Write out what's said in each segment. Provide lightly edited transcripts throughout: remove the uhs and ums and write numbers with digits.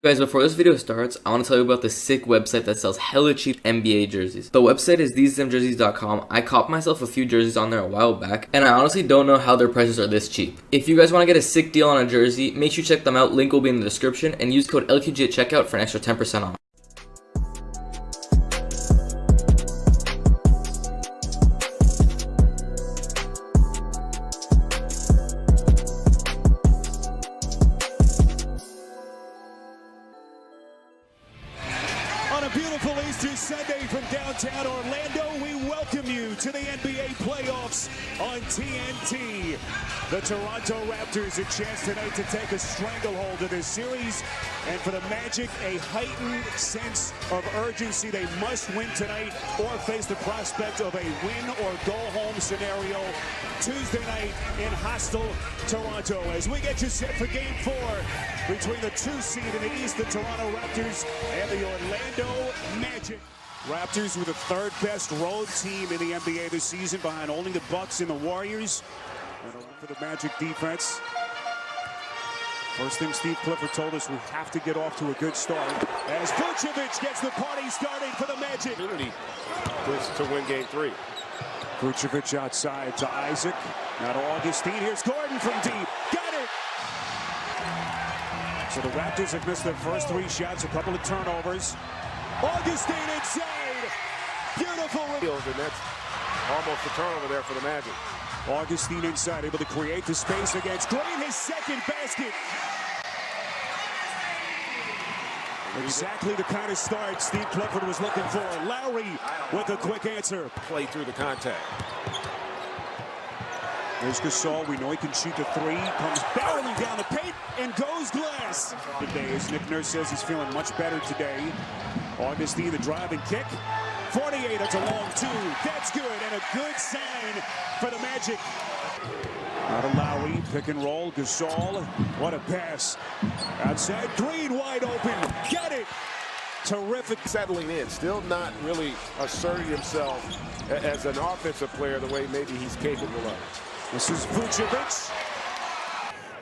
Guys, before this video starts, I want to tell you about the sick website that sells hella cheap NBA jerseys. The website is thesemjerseys.com. I copped myself a few jerseys on there a while back, and I honestly don't know how their prices are this cheap. If you guys want to get a sick deal on a jersey, make sure you check them out. Link will be in the description, and use code LQG at checkout for an extra 10% off. On a beautiful Easter Sunday from downtown Orlando, we welcome you to the NBA playoffs on TNT. The Toronto Raptors a chance tonight to take a stranglehold of this series, and for the Magic, a heightened sense of urgency. They must win tonight or face the prospect of a win or go home scenario Tuesday night in hostile Toronto. As we get you set for Game 4 between the 2 seed in the East, the Toronto Raptors, and the Orlando Magic. Raptors were the third best road team in the NBA this season, behind only the Bucks and the Warriors. And for the Magic defense, first thing Steve Clifford told us, we have to get off to a good start. As Vucevic gets the party started for the Magic. To win Game 3. Vucevic outside to Isaac. Now to Augustine. Here's Gordon from deep. Got it! So the Raptors have missed their first 3 shots, a couple of turnovers. Augustine inside. Beautiful. And that's almost a turnover there for the Magic. Augustine inside, able to create the space against Green, his second basket. Exactly the kind of start Steve Clifford was looking for. Lowry with a quick answer. Play through the contact. There's Gasol. We know he can shoot the 3. Comes barreling down the paint and goes glass. Today, as Nick Nurse says, he's feeling much better today. Augustine, the drive and kick. 48, that's a long 2. That's good, and a good sign for the Magic. Out of Lowry, pick and roll. Gasol, what a pass. Outside, Green wide open. Got it. Terrific. Settling in, still not really asserting himself as an offensive player the way maybe he's capable of. This is Vucevic.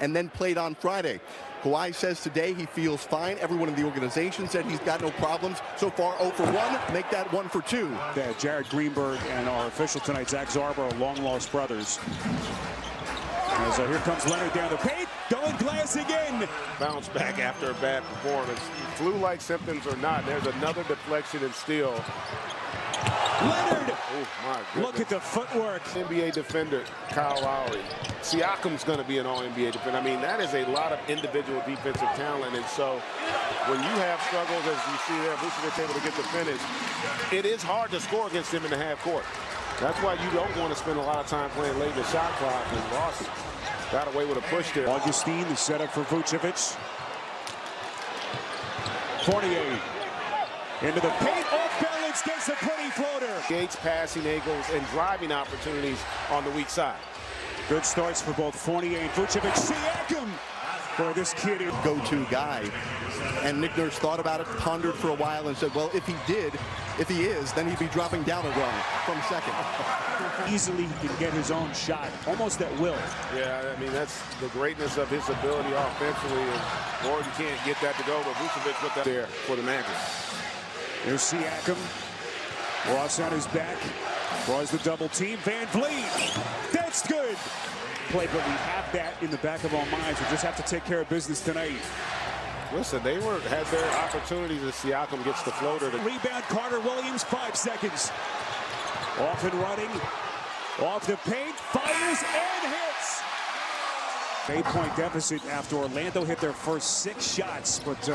And then played on Friday. Kawhi says today he feels fine. Everyone in the organization said he's got no problems. So far 0 for 1, make that 1 for 2. Yeah, Jared Greenberg and our official tonight, Zach Zarba, are long-lost brothers. As here comes Leonard down the paint, going glass again. Bounce back after a bad performance. Flu-like symptoms or not, there's another deflection and steal. Leonard! Oh, my goodness. Look at the footwork. NBA defender, Kyle Lowry. Siakam's going to be an all-NBA defender. I mean, that is a lot of individual defensive talent. And so when you have struggles, as you see there, Vucevic able to get the finish, it is hard to score against him in the half court. That's why you don't want to spend a lot of time playing late in the shot clock. And Ross got away with a push there. Augustine, the setup for Vucevic. 48. Into the paint, off balance, gets a pretty floater. Gates passing angles and driving opportunities on the weak side. Good starts for both Fournier and Vucevic. Siakam for this kid. Go-to guy. And Nick Nurse thought about it, pondered for a while, and said, well, if he is, then he'd be dropping down a run from second. Easily he can get his own shot, almost at will. Yeah, I mean, that's the greatness of his ability offensively. And Gordon can't get that to go, but Vucevic put that there for the Magic. There's Siakam. Ross on his back. Draws the double team. Van Vliet. That's good. Play, but we have that in the back of our minds. We just have to take care of business tonight. Listen, they had their opportunities as Siakam gets the floater. Rebound, Carter Williams, 5 seconds. Off and running. Off the paint. Fires and hits. 8-point deficit after Orlando hit their first 6 shots, but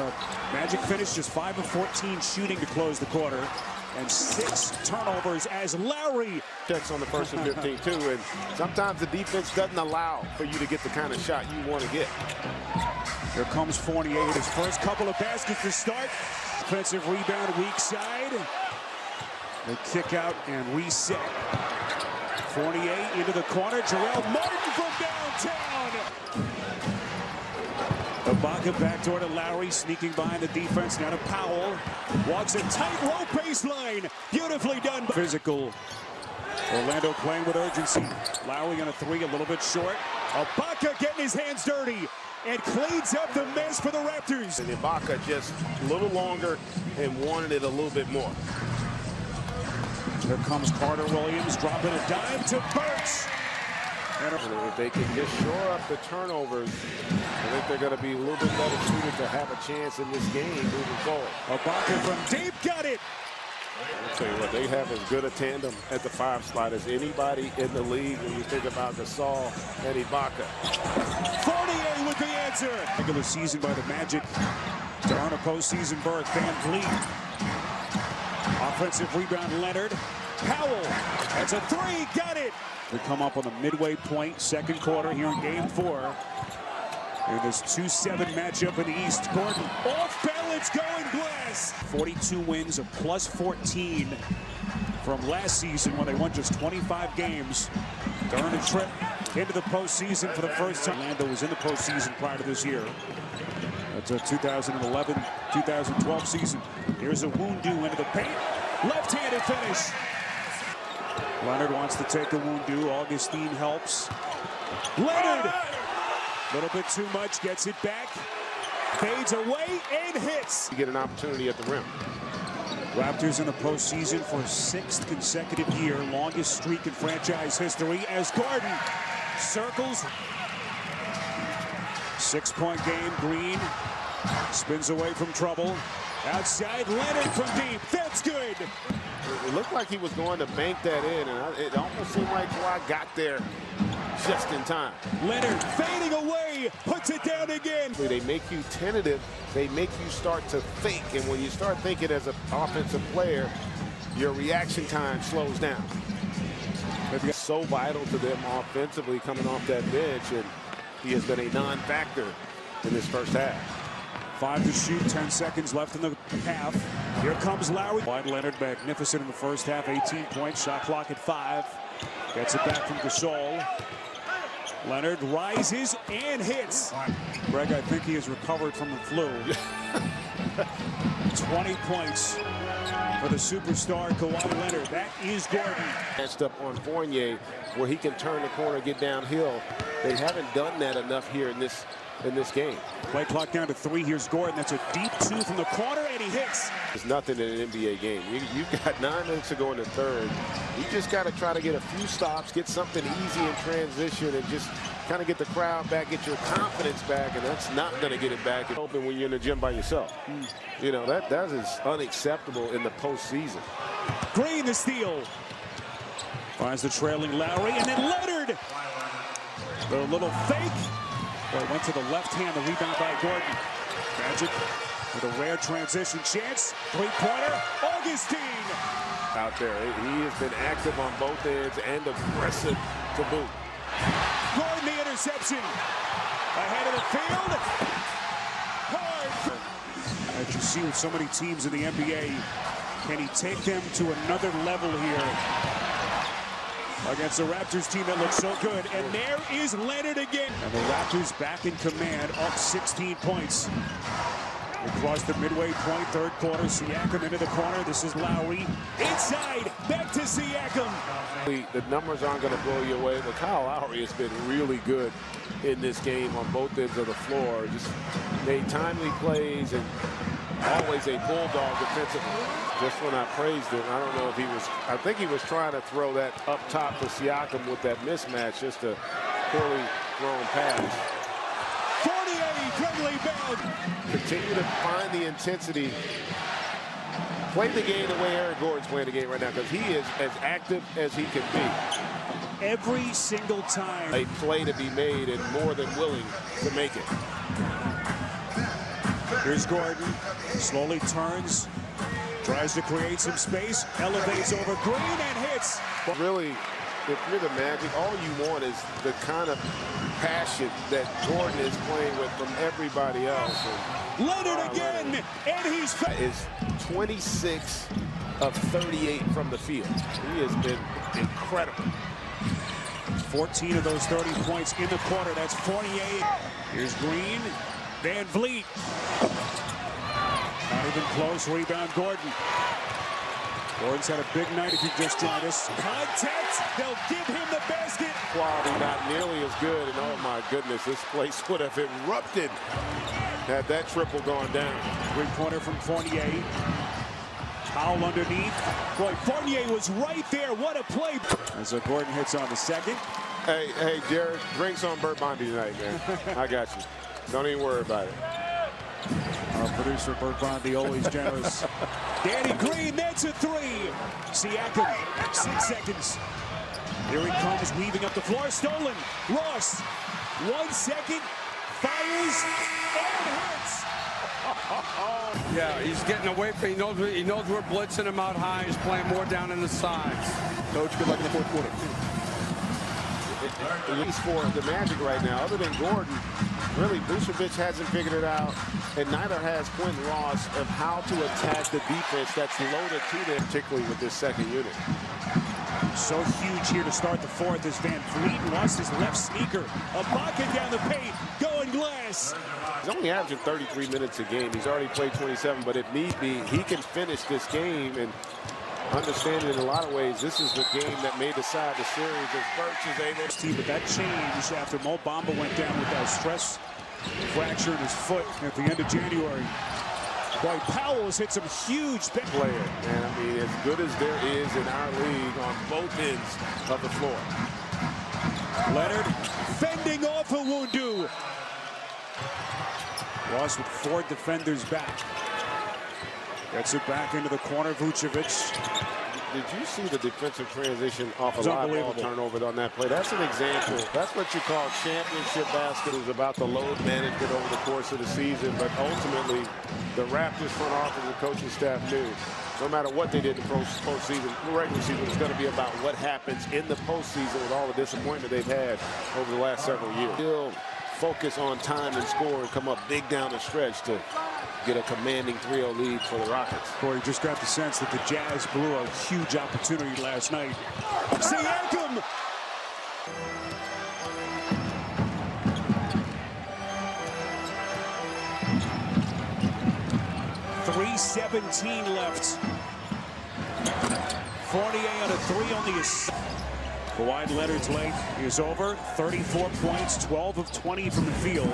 Magic finished just 5 of 14 shooting to close the quarter, and 6 turnovers as Lowry checks on the first and 15 too, and sometimes the defense doesn't allow for you to get the kind of shot you want to get. Here comes Fournier, his first couple of baskets to start. Defensive rebound, weak side. They kick out and reset. Fournier into the corner. Jarrell Martin from downtown. Ibaka backdoor to Lowry, sneaking behind the defense. Now to Powell. Walks a tightrope baseline. Beautifully done. Physical. Orlando playing with urgency. Lowry on a 3, a little bit short. Ibaka getting his hands dirty. and cleans up the mess for the Raptors. And Ibaka just a little longer and wanted it a little bit more. Here comes Carter Williams, dropping a dime to Burks. And if they can just shore up the turnovers, I think they're going to be a little bit better suited to have a chance in this game moving forward. Ibaka from deep, got it. I'll tell you what, they have as good a tandem at the 5 slot as anybody in the league when you think about Gasol and Ibaka. Fournier with the answer. Regular season by the Magic to earn a postseason berth. Van Vliet. Offensive rebound, Leonard. Powell. That's a 3. Got it. We come up on the midway point, second quarter here in Game 4. In this 2-7 matchup in the East. Gordon off balance, going glass. 42 wins, a plus 14 from last season when they won just 25 games to earn a trip into the postseason for the first time. Orlando was in the postseason prior to this year. That's a 2011-2012 season. Here's a Woundoo into the paint. Left-handed finish. Leonard wants to take a Woundoo. Augustine helps. Leonard! A little bit too much, gets it back. Fades away and hits. You get an opportunity at the rim. Raptors in the postseason for 6th consecutive year. Longest streak in franchise history as Gordon circles. 6-point game. Green spins away from trouble. Outside, Leonard from deep. That's good. It looked like he was going to bank that in, and it almost seemed like Kawhi got there just in time. Leonard fading away, puts it down again. They make you tentative. They make you start to think, and when you start thinking as an offensive player, your reaction time slows down. It's so vital to them offensively coming off that bench, and he has been a non-factor in this first half. 5 to shoot, 10 seconds left in the half. Here comes Lowry. Wide Leonard, magnificent in the first half, 18 points, shot clock at 5. Gets it back from Gasol. Leonard rises and hits. Greg, I think he has recovered from the flu. 20 points for the superstar Kawhi Leonard. That is Gordon. Matched up on Fournier, where he can turn the corner, get downhill. They haven't done that enough here in this game. Play clock down to 3. Here's Gordon. That's a deep 2 from the corner, and he hits. There's nothing in an NBA game. You've got 9 minutes to go in the third. You just got to try to get a few stops, get something easy in transition, and just kind of get the crowd back, get your confidence back, and that's not going to get it back and open when you're in the gym by yourself. You know, that is unacceptable in the postseason. Green the steal. Finds the trailing Lowry, and then Leonard. The little fake. Well, it went to the left hand, the rebound by Gordon. Magic with a rare transition chance. 3-pointer, Augustine. Out there, he has been active on both ends and aggressive to boot. Gordon the interception. Ahead of the field. Hard. As you see with so many teams in the NBA, can he take them to another level here against the Raptors team that looks so good? And there is Leonard again. And the Raptors back in command, up 16 points. Across the midway point, third quarter, Siakam into the corner. This is Lowry. Inside, back to Siakam. The numbers aren't going to blow you away, but Kyle Lowry has been really good in this game on both ends of the floor. Just made timely plays and always a bulldog defensively. Just when I praised him, I don't know if he was, I think he was trying to throw that up top to Siakam with that mismatch, just a poorly thrown pass. Friendly bound. Continue to find the intensity. Play the game the way Aaron Gordon's playing the game right now, because he is as active as he can be. Every single time. A play to be made and more than willing to make it. Here's Gordon. Slowly turns. Tries to create some space. Elevates over Green and hits. Really, if you're the Magic, all you want is the kind of passion that Gordon is playing with from everybody else. And Leonard again, and he's is 26 of 38 from the field. He has been incredible. 14 of those 30 points in the quarter. That's 48. Here's Green. Van Vliet. Not even close. Rebound Gordon. Gordon's had a big night if you just joined us. Contact, they'll give him the basket. Quality not nearly as good, and oh my goodness, this place would have erupted had that triple gone down. Three-pointer from Fournier. Powell underneath. Boy, Fournier was right there. What a play. As Gordon hits on the second. Hey, Jared, drinks on Burt Bondy tonight, man. I got you. Don't even worry about it. Our producer, Burt Bondy, always generous. Danny Green, that's a three. Siakam, 6 seconds. Here he comes, weaving up the floor, stolen. Ross, 1 second, fires, and hits. Yeah, he's getting away from, he knows we're blitzing him out high. He's playing more down in the sides. Coach, good luck in the fourth quarter. At least for the Magic right now, other than Gordon, really, Vucevic hasn't figured it out, and neither has Quentin Ross of how to attack the defense that's loaded to them, particularly with this second unit. So huge here to start the fourth as Van Vliet lost his left sneaker. A bucket down the paint, going glass. He's only averaging 33 minutes a game. He's already played 27, but if need be, he can finish this game and understand it in a lot of ways. This is the game that may decide the series as Birch is able to. But that changed after Mo Bamba went down with that stress fracture in his foot at the end of January. Boy, Powell has hit some huge player, and I mean, as good as there is in our league on both ends of the floor. Leonard fending off a Wundu. Ross with 4 defenders back. Gets it back into the corner, Vucevic. Did you see the defensive transition off a live ball turnover on that play? That's an example. That's what you call championship basket. Is about the load management over the course of the season, but ultimately the Raptors front office and coaching staff knew no matter what they did in the postseason, the regular season was going to be about what happens in the postseason with all the disappointment they've had over the last several years. Still focus on time and score and come up big down the stretch to get a commanding 3-0 lead for the Rockets. Boy, you just got the sense that the Jazz blew a huge opportunity last night. Siakam! .317 left. Fournier on a 3 on the assist. Kawhi Leonard's late is over. 34 points, 12 of 20 from the field.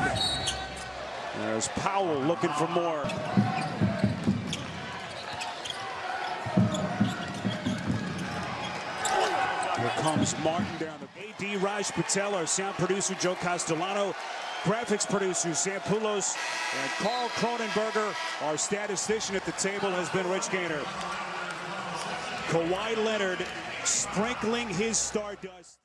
There's Powell looking for more. Here comes Martin down the AD Raj Patel, our sound producer Joe Castellano, graphics producer Sam Poulos, and Carl Cronenberger, our statistician at the table, has been Rich Gaynor. Kawhi Leonard sprinkling his stardust.